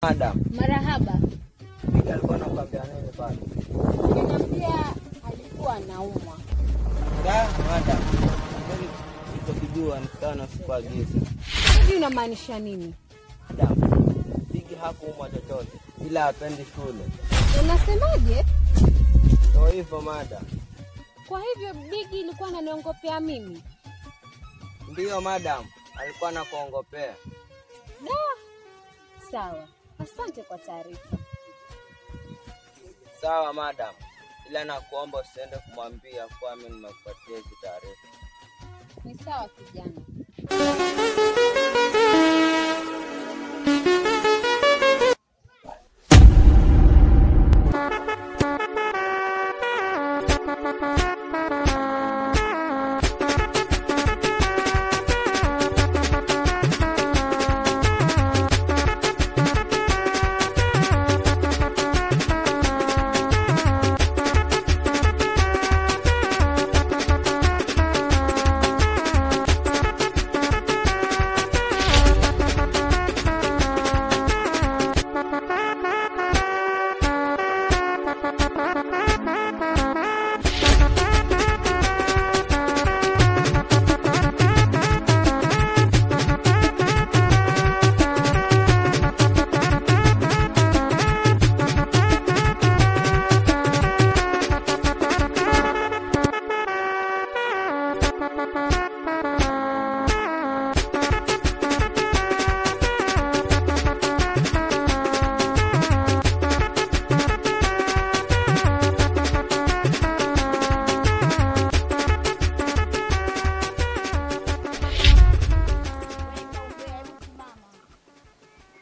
Madam. Marahaba. Bigi alikuwa anakuambia nini pale? Nikamwambia alikuwa anaumwa. Madam. Mimi sikujua nikana sikuagiza. Hivi unamaanisha nini? Madam. Bigi hakuumwa chochote ila hapendi shule. Unasemaje? Ndio hivyo madam. Kwa hivyo Bigi ilikuwa ananiongopea mimi? Ndio madam, alikuwa anakuongopea. Sawa. Asante kwa taarifa. Sawa madam. Ila nakuomba usiende kumwambia kwa mimi nimekupatia hizo taarifa. Ni sawa kijana.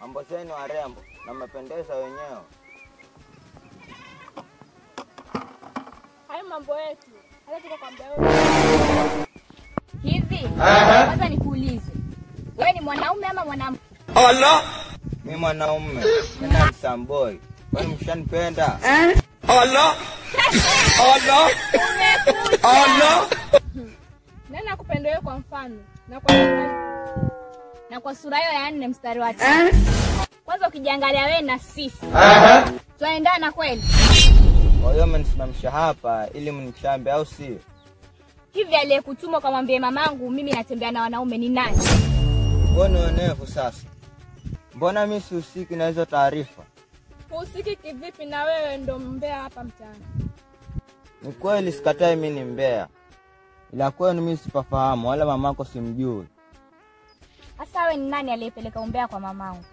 Mambo zenu warembo na mmependeza wenyewe. Hayo mambo yetu. Hata tukakwambia wewe. Hivi, kwanza nikuulize. Wewe ni mwanaume ama mwanamke? Allah! Mimi mwanaume. Tena msamboy. Wewe mshanipenda? Allah! Allah! Allah! Nani akupenda wewe kwa mfano? Na kwa sura hiyo ya 4 mstari wa 5. Kwanza ukijiangalia wewe na sisi. Tunaendana kweli? Kwa hiyo mnisimamisha hapa ili mnichambe au si? Hivi aliyekutuma kumwambia mamangu mimi natembea na wanaume ni nani? Mbona uonevu sasa? Mbona mimi sihusiki na hizo taarifa? Husiki kivipi na wewe ndo mbea hapa mtaani? Ni kweli sikatai mimi ni mbea. Ila kwenu mimi sipafahamu wala mamako simjui. Sasa wewe ni nani aliyepeleka umbea kwa mamangu?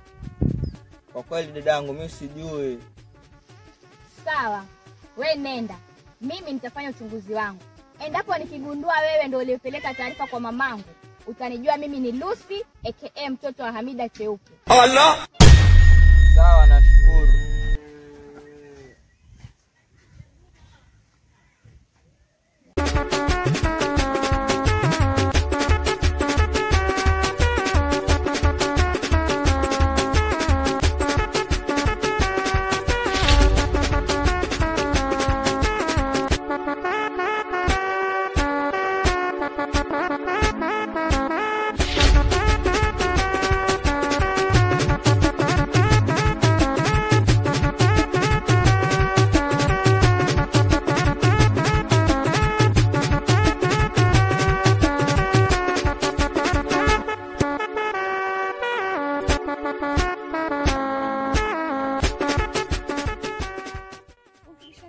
Kwa kweli dadangu mimi sijui. Sawa. Wewe nenda. Mimi nitafanya uchunguzi wangu. Endapo nikigundua wewe ndio uliyepeleka taarifa kwa mamangu, utanijua mimi ni Lucy aka mtoto wa Hamida Cheupe. Allah! Sawa nashukuru.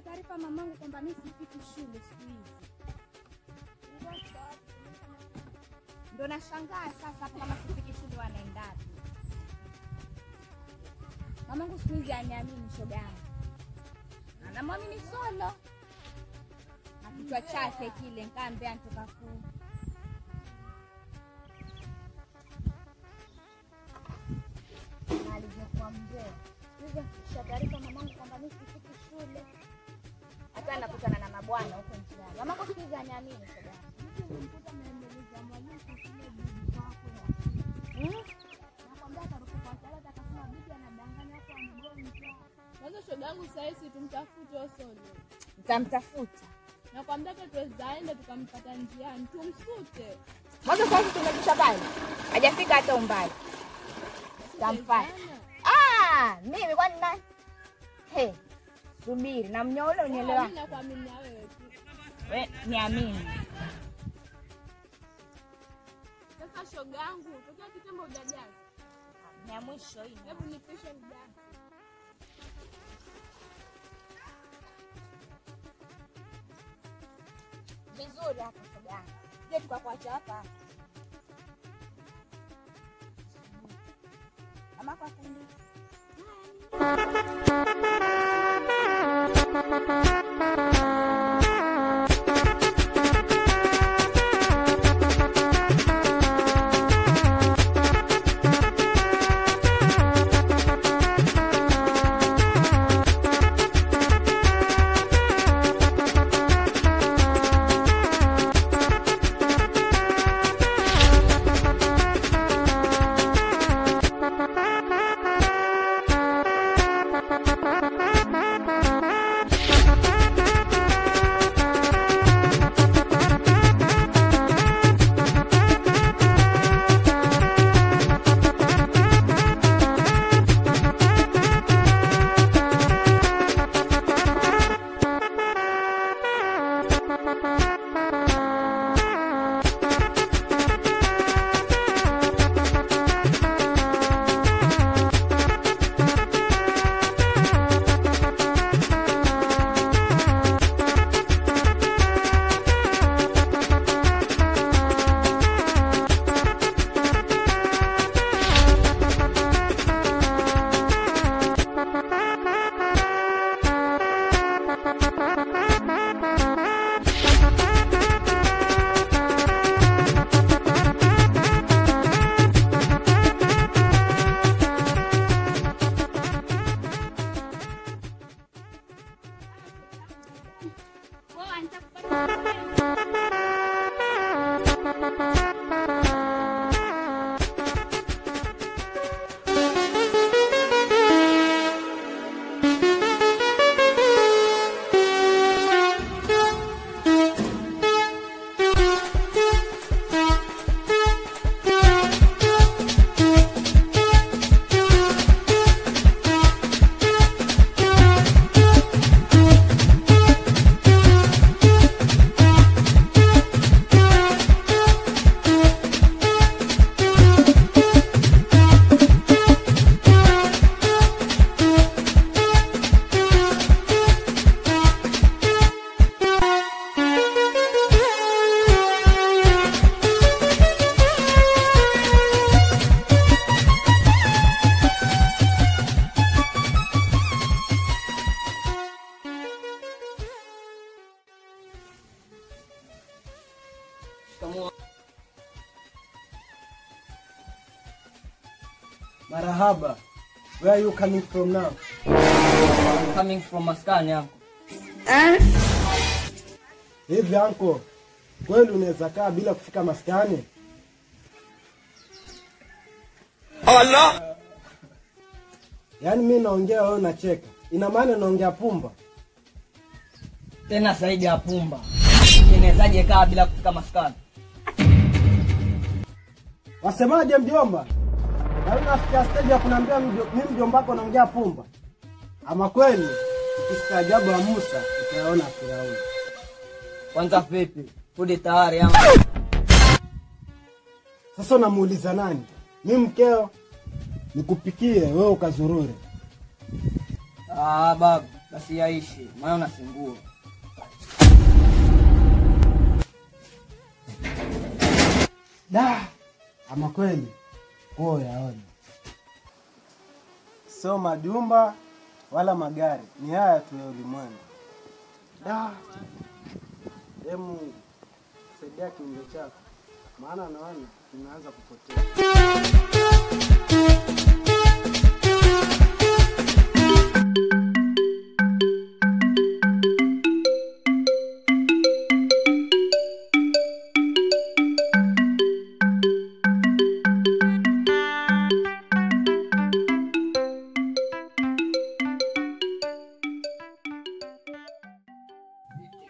Taarifa mamangu kwamba mimi sifiki shule siku hizi. Ndio nashangaa sasa hapo kama sifiki shule wanaenda wapi? Mamangu siku hizi aniamini shoga yangu. Anamwamini solo. Na kichwa chake kile nikaambia nitoka kuu. Alivyokuwa mzee. Hizo taarifa mamangu kwamba mimi sifiki shule. Hata nakutana na mabwana huko njiani. Mamako sikiza aniamini shoga yangu. Mkuta mnaendeleza mwalimu shule bibi wako. Nakwambia ataruka kwa sababu atakasema bibi anadanganya kwa mgonjwa. Kwanza shoga yangu sasa hivi tumtafute Osolo. Nitamtafuta. Nakwambia tuwezaenda tukampata njiani, tumsute. Mwanzo sasa tumekisha bali. Hajafika hata umbali. Tampata. Mimi kwani nani? Subiri, na mnyo ule unielewa. Mimi nakuamini wewe tu. Wewe niamini. Sasa shogangu, tokea kitambo hujajaza. Ni ya mwisho hii. Hebu nipishe mjane. Vizuri hapa shogangu. Je, tukakuacha hapa? Ama kwa fundi. Marahaba. Where are you coming from now? I'm coming from maskani yangu. Hivi anko, kweli unaweza kaa bila kufika maskani? Allah! Yaani mimi naongea wewe unacheka. Ina maana naongea pumba? Tena zaidi ya pumba. Unawezaje kaa bila kufika maskani? Wasemaje mjomba? Na unafikia stage ya kuniambia mimi mjomba wako naongea pumba? Ama kweli ukistaajabu wa Musa utaona Firauni. Kwanza vipi? Fudi tayari yangu. Sasa unamuuliza nani? Mimi mkeo nikupikie wewe ukazurure. Babu, basi yaishi. Maana unasingua. Da! Ama kweli kwa yaona. Sio majumba wala magari, ni haya tu ya ulimwengu. Da! Mungu, saidia kiumbe chako. Maana naona tunaanza kupotea.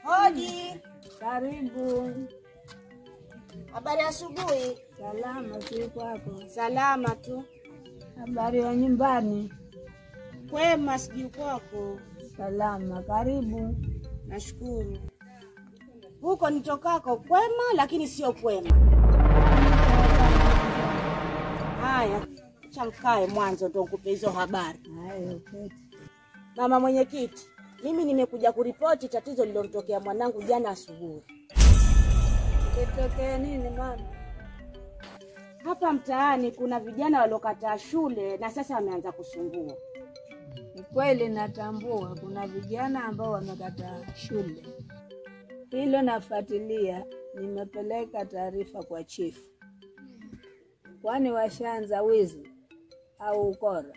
Hodi. Karibu. Habari ya asubuhi. Salama tu kwako. Salama tu. Habari ya nyumbani. Kwema, sijui kwako. Salama, karibu. Nashukuru. Huko nitokako kwema, lakini sio kwema. Haya, chankae mwanzo ndo nikupe hizo habari. Hayo. Mama mwenyekiti, mimi nimekuja kuripoti tatizo lililotokea mwanangu jana asubuhi. Kitokea nini mama? Hapa mtaani kuna vijana waliokataa shule na sasa wameanza kusumbua. Ni kweli natambua kuna vijana ambao wamekataa shule. Hilo nafuatilia, nimepeleka taarifa kwa chifu. Kwani washaanza wizi au ukora?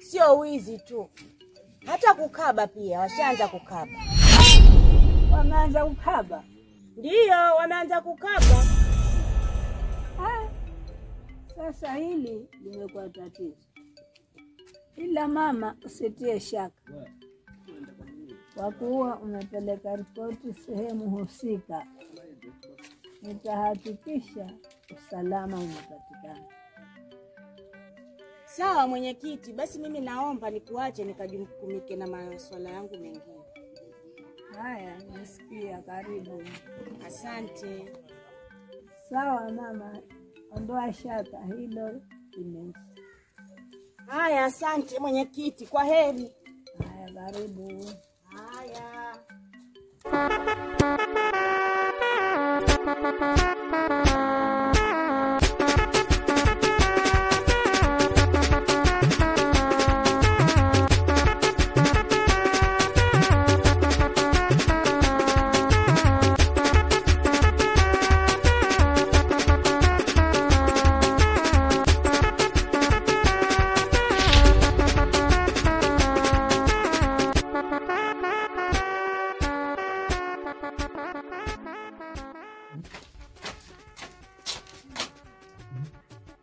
Sio wizi tu, hata kukaba pia washaanza kukaba. Wameanza kukaba? Ndiyo, wameanza kukaba. Sasa hili limekuwa tatizo. Ila mama, usitie shaka. Kwa kuwa umepeleka ripoti sehemu husika, nitahakikisha usalama umepatikana. Sawa mwenyekiti, basi mimi naomba nikuache nikajukumike na masuala yangu mengine. Haya, nisikia, karibu. Asante. Sawa mama, ondoa shaka, hilo limeisha. Haya, asante mwenyekiti, kwa heri. Haya, karibu. Haya.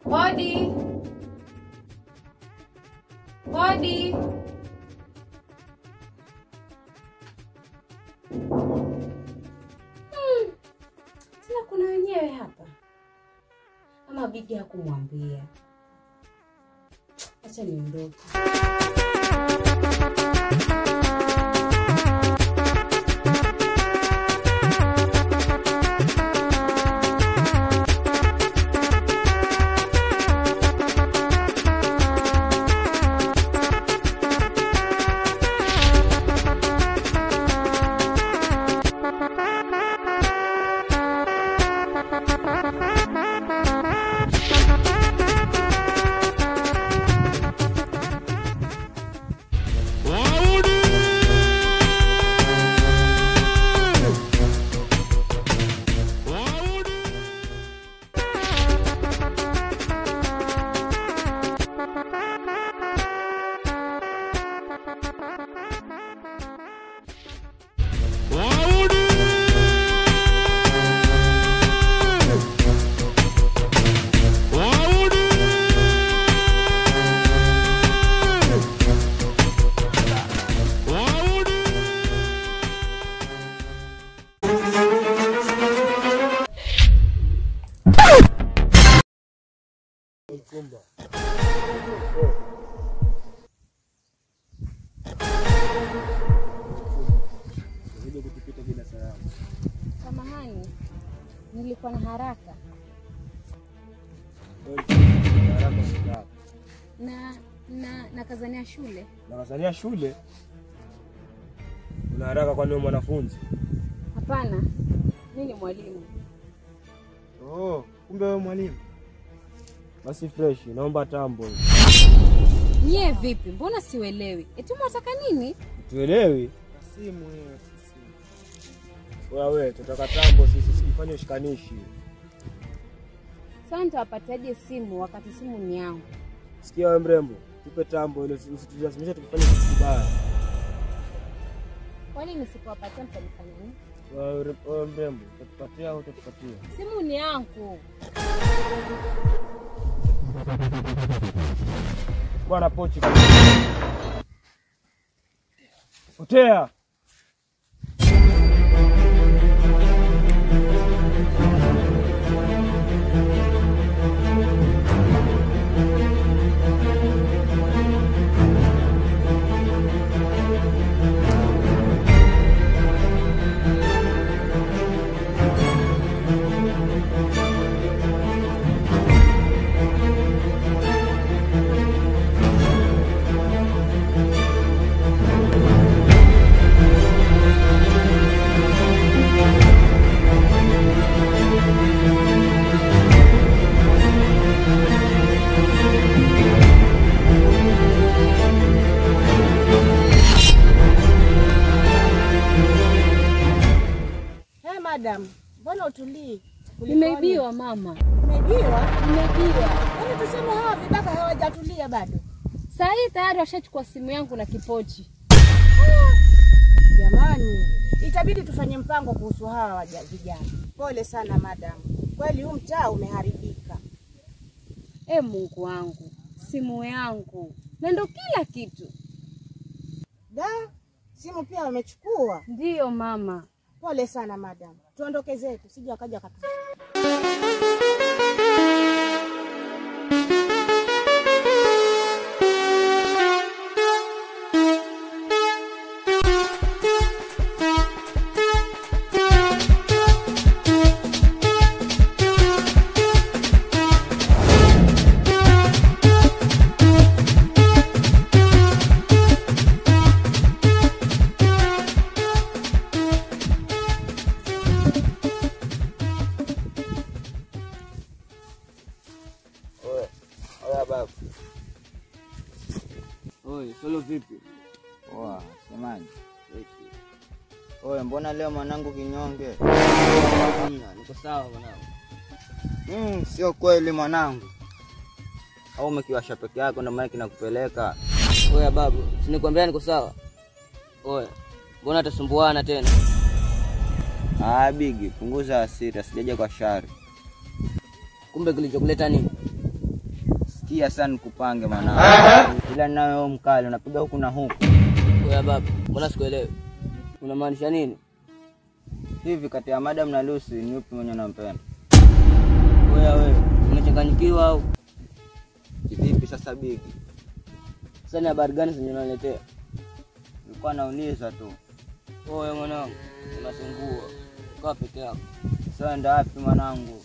Hodi. Hodi. Tena kuna wenyewe hapa. Ama bibi hakumwambia. Acha niondoke. Samahani, nilikuwa na haraka. Na kazania shule. Na kazania shule? Una haraka kwani wewe mwanafunzi? Hapana, mimi ni mwalimu. Oh, kumbe wewe mwalimu. Basi fresh, naomba tambo. Nyie vipi? Mbona siuelewi? Eti unataka nini? Tuelewi? Simu hiyo sisi. Wewe, tutaka tambo sisi, sikifanye ushikanishi. Sasa nitawapataje simu wakati simu ni yangu? Sikia wewe mrembo, tupe tambo ile usitulazimisha tukifanye kitu kibaya. Kwani nisipowapatia mtanifanya nini? Wewe mrembo, utatupatia au utatupatia? Simu ni yangu. Bwana pochi. Potea. madam, mbona utulii? Nimeibiwa mama. Umeibiwa? Nimeibiwa. Kwani tuseme hawa vibaka hawajatulia bado? Saa hii tayari washachukua simu yangu na kipochi. Jamani, itabidi tufanye mpango kuhusu hawa vijana. Pole sana madam. Kweli huu mtaa umeharibika. Mungu wangu, simu yangu. Na ndo kila kitu. Da, simu pia wamechukua? Ndiyo mama. Pole sana madam. Tuondoke zetu, sije akaja katu. Oi, solo vipi? Poa, semaje? Oi, mbona leo mwanangu kinyonge? Niko sawa mwanangu. Sio kweli mwanangu. Au umekiwasha peke yako ndio maana kinakupeleka? Oya babu, si nikwambia niko sawa. Oya, mbona tutasumbuana tena? Bigi, punguza hasira, sijaje kwa shari. Kumbe kilichokuleta nini? Sikia sana nikupange mwanangu. Ila nawe mkali unapiga huku na huku. Oya babu, mbona sikuelewi? Unamaanisha nini? Hivi kati ya madam na Lucy ni yupi mwenye unampenda? Oya wewe, umechanganyikiwa au? Vipi sasa Bigi? Sasa ni habari gani zenye unaletea? Nilikuwa nauliza tu. Oya mwanangu, unasumbua. Kaa peke yako. Sasa enda wapi mwanangu?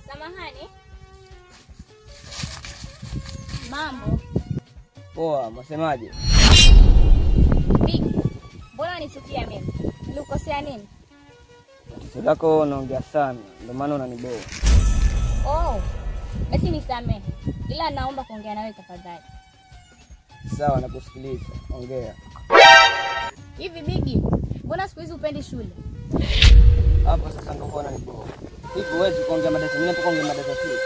Samahani. Mambo. Poa, mwasemaje? Bigi, mbona unichukia mimi? Nilikosea nini? Tatizo lako unaongea sana, ndio maana unaniboa. Basi nisamehe. Ila naomba kuongea nawe tafadhali. Sawa, nakusikiliza. Ongea. Hivi Bigi, mbona siku hizi upendi shule? Hapo sasa ndio unaona niboa. Hivi huwezi kuongea mada zingine mpaka ongea mada za shule.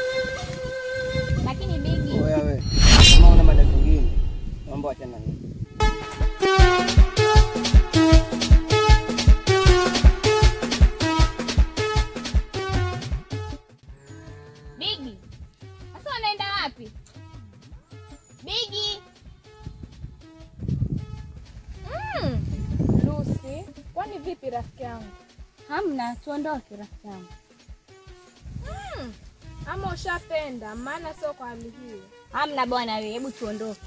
Lakini Bigi, Oya wewe, kama una mada zingine, naomba achana nayo. Bigi. Sasa unaenda wapi? Bigi. Lucy, kwani vipi rafiki yangu? Hamna, tuondoke rafiki yangu. Ama ushapenda, maana sio kwa hali hiyo. Hamna bwana wewe, hebu tuondoke.